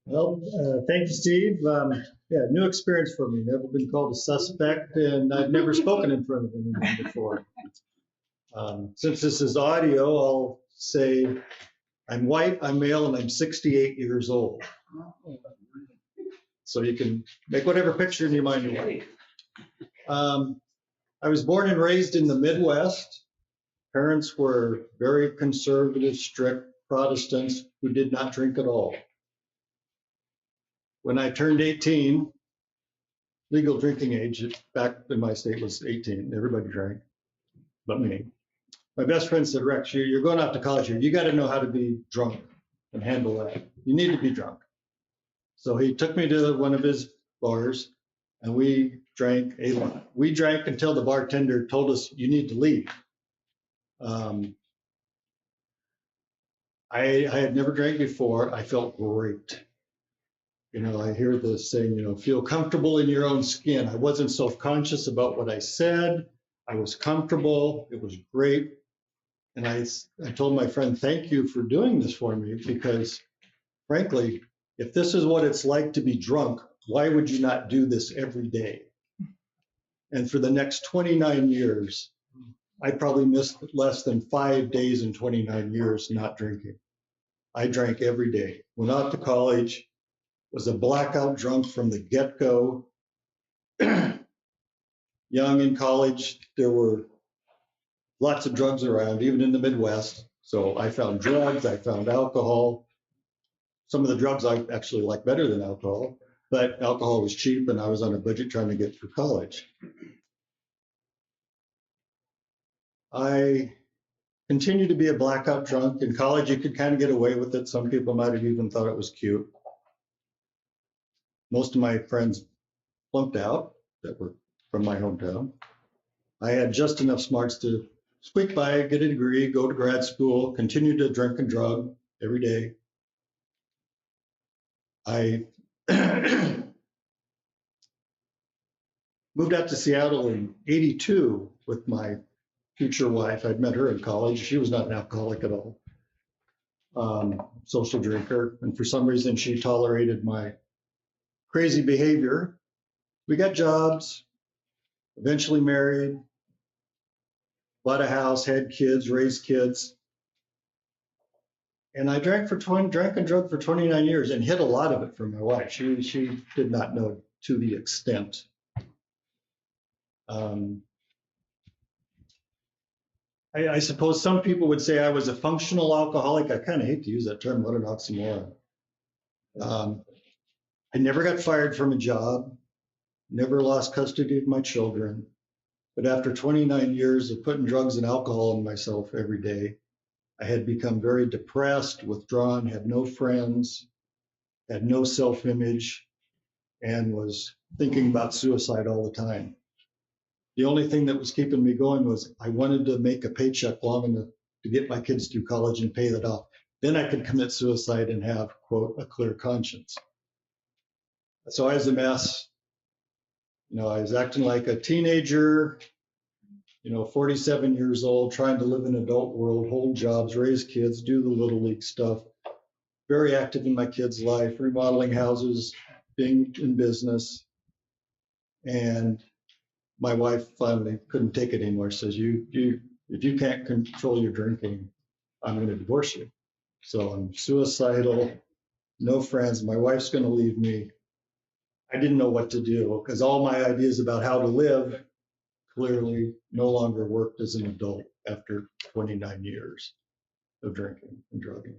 Well, thank you, Steve. Yeah, new experience for me. Never been called a suspect, and I've never spoken in front of anyone before. Since this is audio, I'll say I'm white, I'm male, and I'm 68 years old. So you can make whatever picture in your mind you want. I was born and raised in the Midwest. Parents were very conservative, strict Protestants who did not drink at all. When I turned 18, legal drinking age back in my state was 18. Everybody drank, but me. My best friend said, Rex, you're going out to college here. You got to know how to be drunk and handle that. You need to be drunk. So he took me to one of his bars and we drank a lot. We drank until the bartender told us you need to leave. I had never drank before. I felt great. You know, I hear the saying, you know, feel comfortable in your own skin. I wasn't self-conscious about what I said. I was comfortable. It was great. And I told my friend, thank you for doing this for me, because frankly, if this is what it's like to be drunk, why would you not do this every day? And for the next 29 years, I probably missed less than 5 days in 29 years not drinking. I drank every day. Went out to college, was a blackout drunk from the get-go. Young in college, there were lots of drugs around, even in the Midwest. So I found drugs, I found alcohol. Some of the drugs I actually like better than alcohol, but alcohol was cheap and I was on a budget trying to get through college. I continued to be a blackout drunk. In college, you could kind of get away with it. Some people might have even thought it was cute. Most of my friends flunked out that were from my hometown. I had just enough smarts to squeak by, get a degree, go to grad school, continue to drink and drug every day. I moved out to Seattle in '82 with my future wife. I'd met her in college. She was not an alcoholic at all, social drinker. And for some reason, she tolerated my crazy behavior. We got jobs, eventually married, bought a house, had kids, raised kids. And I drank and drug for 29 years and hid a lot of it from my wife. She did not know to the extent. I suppose some people would say I was a functional alcoholic. I kind of hate to use that term. What an oxymoron. I never got fired from a job, never lost custody of my children. But after 29 years of putting drugs and alcohol in myself every day, I had become very depressed, withdrawn, had no friends, had no self-image, and was thinking about suicide all the time. The only thing that was keeping me going was I wanted to make a paycheck long enough to get my kids through college and pay that off. Then I could commit suicide and have, quote, a clear conscience. So I was a mess. You know, I was acting like a teenager, 47 years old, trying to live in an adult world, hold jobs, raise kids, do the little league stuff. Very active in my kids' life, remodeling houses, being in business. And my wife finally couldn't take it anymore. Says, if you can't control your drinking, I'm going to divorce you. So I'm suicidal, no friends. My wife's going to leave me. I didn't know what to do because all my ideas about how to live clearly no longer worked as an adult after 29 years of drinking and drugging.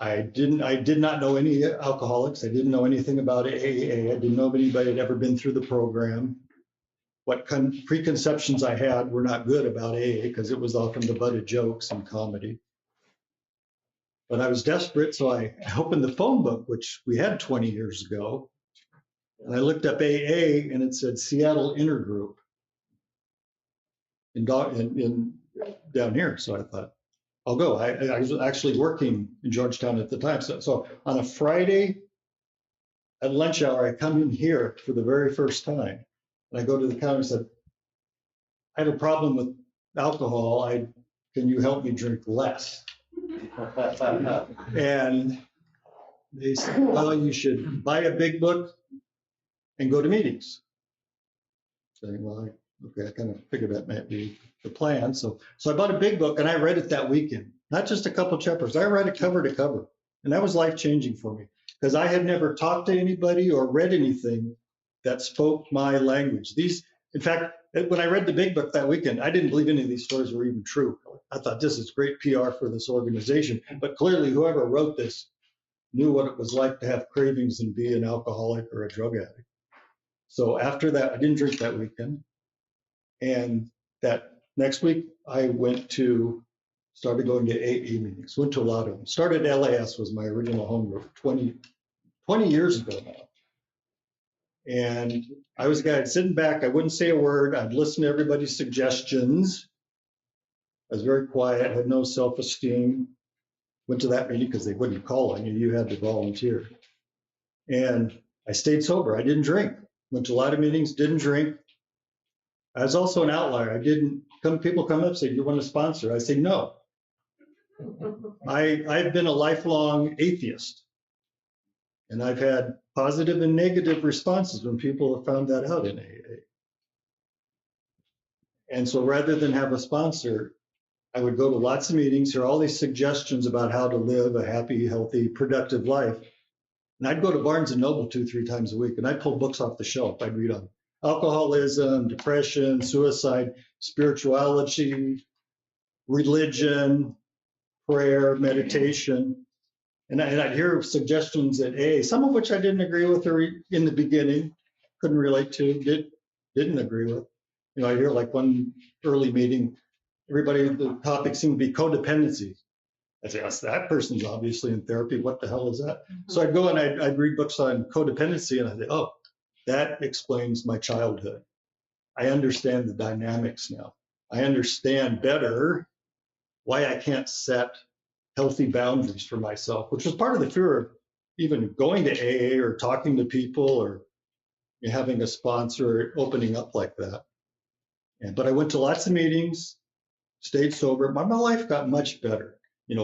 I did not know any alcoholics. I didn't know anything about AA. I didn't know if anybody had ever been through the program. What preconceptions I had were not good about AA because it was often the butt of jokes and comedy. But I was desperate, so I opened the phone book, which we had 20 years ago, and I looked up AA, and it said Seattle Intergroup down here. So I thought, I'll go. I was actually working in Georgetown at the time. So on a Friday at lunch hour, I come in here for the very first time, and I go to the counter and said, I have a problem with alcohol. Can you help me drink less? And they said, well, you should buy a big book and go to meetings. Saying, well, okay, I kind of figured that might be the plan. So I bought a big book and I read it that weekend, not just a couple chapters. I read it cover to cover, and that was life changing for me because I had never talked to anybody or read anything that spoke my language. In fact, when I read the big book that weekend, I didn't believe any of these stories were even true. I thought this is great PR for this organization, but clearly whoever wrote this knew what it was like to have cravings and be an alcoholic or a drug addict. So after that, I didn't drink that weekend. And that next week, I started going to AA meetings, went to a lot of them. Started LAS, was my original home group 20 years ago now. And I was a guy sitting back, I wouldn't say a word. I'd listen to everybody's suggestions. I was very quiet, had no self-esteem. Went to that meeting because they wouldn't call on you. You had to volunteer. And I stayed sober. I didn't drink. Went to a lot of meetings, didn't drink. I was also an outlier. People come up and say, do you want to sponsor? I say, no. I've been a lifelong atheist. And I've had positive and negative responses when people have found that out in AA. And so rather than have a sponsor, I would go to lots of meetings, hear all these suggestions about how to live a happy, healthy, productive life. And I'd go to Barnes & Noble 2-3 times a week, and I'd pull books off the shelf. I'd read on alcoholism, depression, suicide, spirituality, religion, prayer, meditation. And I'd hear suggestions at AA, some of which I didn't agree with in the beginning, couldn't relate to, didn't agree with. I hear like one early meeting, the topic seemed to be codependency. I'd say, that person's obviously in therapy. What the hell is that? Mm-hmm. So I'd go and I'd read books on codependency, and I'd say, oh, that explains my childhood. I understand the dynamics now. I understand better why I can't set healthy boundaries for myself, which was part of the fear of even going to AA or talking to people or having a sponsor, opening up like that. But I went to lots of meetings, stayed sober. My life got much better.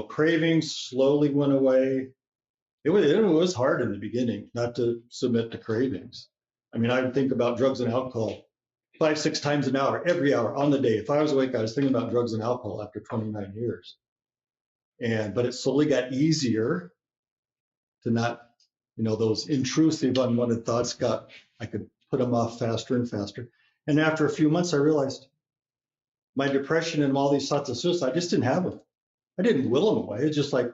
Cravings slowly went away. It was hard in the beginning not to submit to cravings. I would think about drugs and alcohol 5-6 times an hour, every hour on the day. If I was awake, I was thinking about drugs and alcohol after 29 years. But it slowly got easier to not, those intrusive, unwanted thoughts I could put them off faster and faster. And after a few months, I realized my depression and all these thoughts of suicide, I just didn't have them. I didn't will them away. It's just like,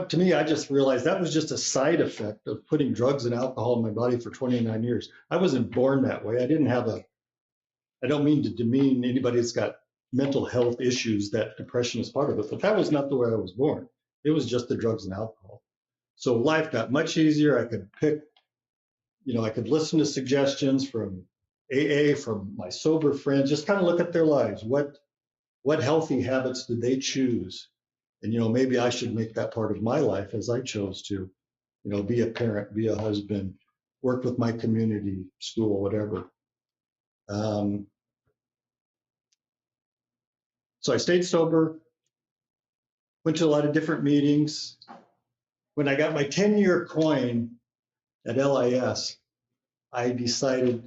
to me, I just realized that was just a side effect of putting drugs and alcohol in my body for 29 years. I wasn't born that way. I don't mean to demean anybody that's got mental health issues, that depression is part of it, but that was not the way I was born. It was just the drugs and alcohol. So life got much easier. I could pick, I could listen to suggestions from AA, from my sober friends, just kind of look at their lives. What healthy habits did they choose? And, maybe I should make that part of my life as I chose to, be a parent, be a husband, work with my community, school, whatever. So I stayed sober, went to a lot of different meetings. When I got my 10-year coin at LIS, I decided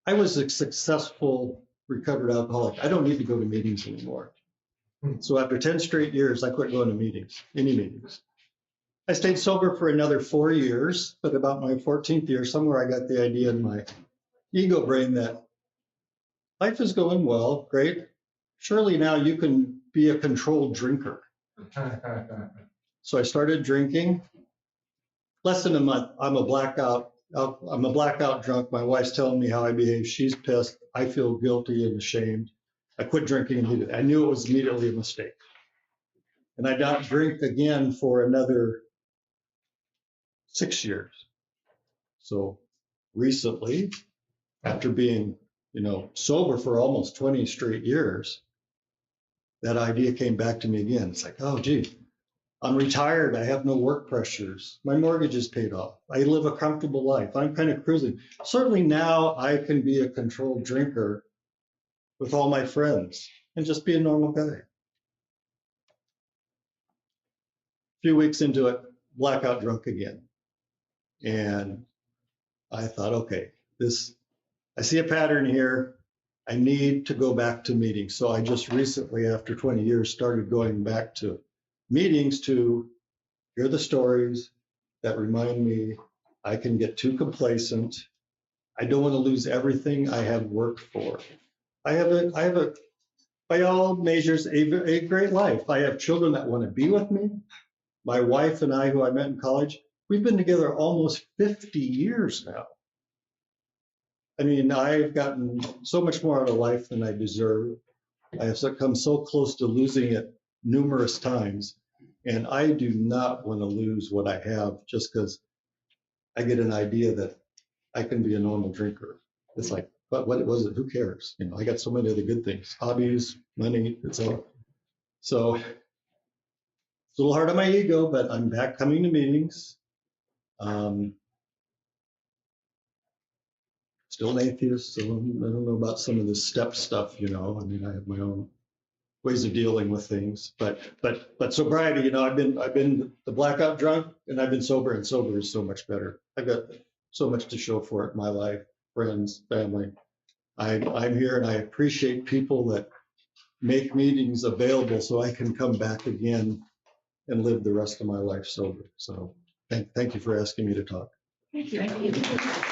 I was a successful recovered alcoholic. I don't need to go to meetings anymore. So after 10 straight years, I quit going to meetings, any meetings. I stayed sober for another 4 years, but about my 14th year, somewhere I got the idea in my ego brain that life is going well, great. Surely now you can be a controlled drinker. So I started drinking. Less than a month, I'm a blackout drunk. My wife's telling me how I behave. She's pissed. I feel guilty and ashamed. I quit drinking immediately. I knew it was immediately a mistake. And I didn't drink again for another 6 years. So recently, after being, sober for almost 20 straight years, that idea came back to me again. It's like, oh, gee, I'm retired. I have no work pressures. My mortgage is paid off. I live a comfortable life. I'm kind of cruising. Certainly now I can be a controlled drinker with all my friends and just be a normal guy. A few weeks into it, blackout drunk again. And I thought, okay, I see a pattern here. I need to go back to meetings. So I just recently, after 20 years, started going back to meetings to hear the stories that remind me I can get too complacent. I don't want to lose everything I have worked for. I have a by all measures, a great life. I have children that want to be with me. My wife and I, who I met in college, we've been together almost 50 years now. I mean, I've gotten so much more out of life than I deserve. I have come so close to losing it numerous times, and I do not want to lose what I have just because I get an idea that I can be a normal drinker. It's like, but what was it? Who cares? You know, I got so many other good things, hobbies, money, it's all. So it's a little hard on my ego, but I'm back coming to meetings. Still an atheist, so I don't know about some of this step stuff, you know. I mean, I have my own ways of dealing with things, but sobriety, you know, I've been the blackout drunk and I've been sober, and sober is so much better. I've got so much to show for it in my life, friends, family. I'm here, and I appreciate people that make meetings available so I can come back again and live the rest of my life sober. So thank you for asking me to talk. Thank you.